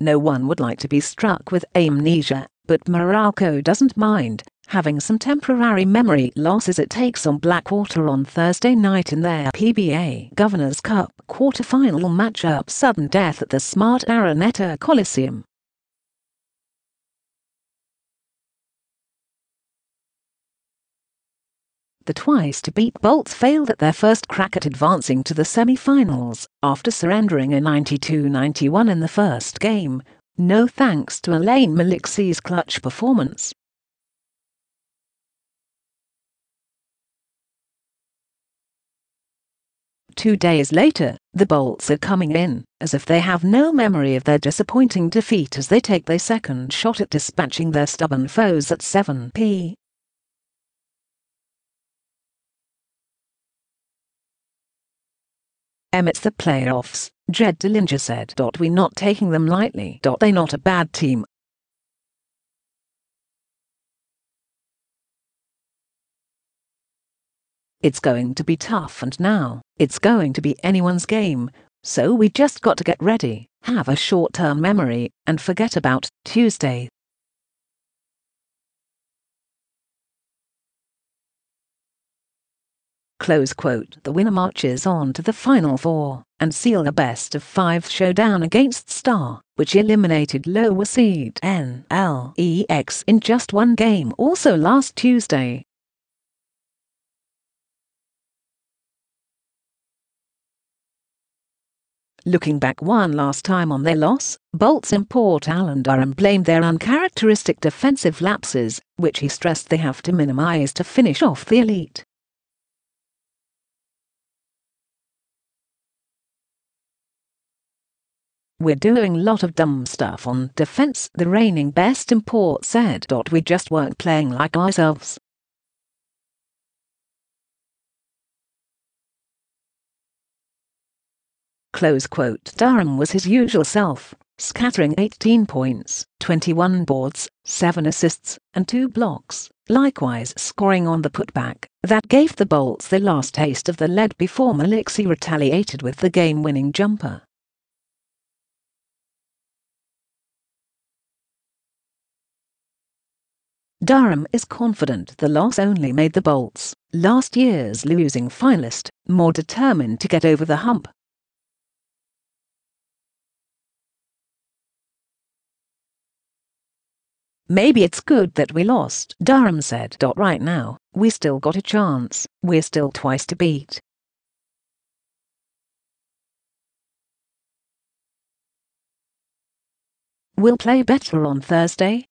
No one would like to be struck with amnesia, but Meralco doesn't mind having some temporary memory loss as it takes on Blackwater on Thursday night in their PBA Governors Cup quarterfinal matchup sudden death at the Smart-Araneta Coliseum. The twice-to-beat Bolts failed at their first crack at advancing to the semifinals after surrendering a 92-91 in the first game, no thanks to Allein Maliksi's clutch performance. Two days later, the Bolts are coming in as if they have no memory of their disappointing defeat as they take their second shot at dispatching their stubborn foes at 7 p.m. It's the playoffs, Dillinger said. We're not taking them lightly. They're not a bad team. It's going to be tough and now it's going to be anyone's game, so we just got to get ready, have a short-term memory, and forget about Tuesday. Close quote. The winner marches on to the Final Four and seal a best-of-5 showdown against Star, which eliminated lower seed NLEX in just one game also last Tuesday. Looking back one last time on their loss, Bolts import Allen Durham blamed their uncharacteristic defensive lapses, which he stressed they have to minimize to finish off the elite. We're doing a lot of dumb stuff on defense, the reigning best import said. We just weren't playing like ourselves. Close quote. Durham was his usual self, scattering 18 points, 21 boards, 7 assists, and 2 blocks, likewise scoring on the putback that gave the Bolts their last taste of the lead before Maliksi retaliated with the game-winning jumper. Durham is confident the loss only made the Bolts, last year's losing finalist, more determined to get over the hump. Maybe it's good that we lost, Durham said. Right now, we still got a chance, we're still twice to beat. We'll play better on Thursday.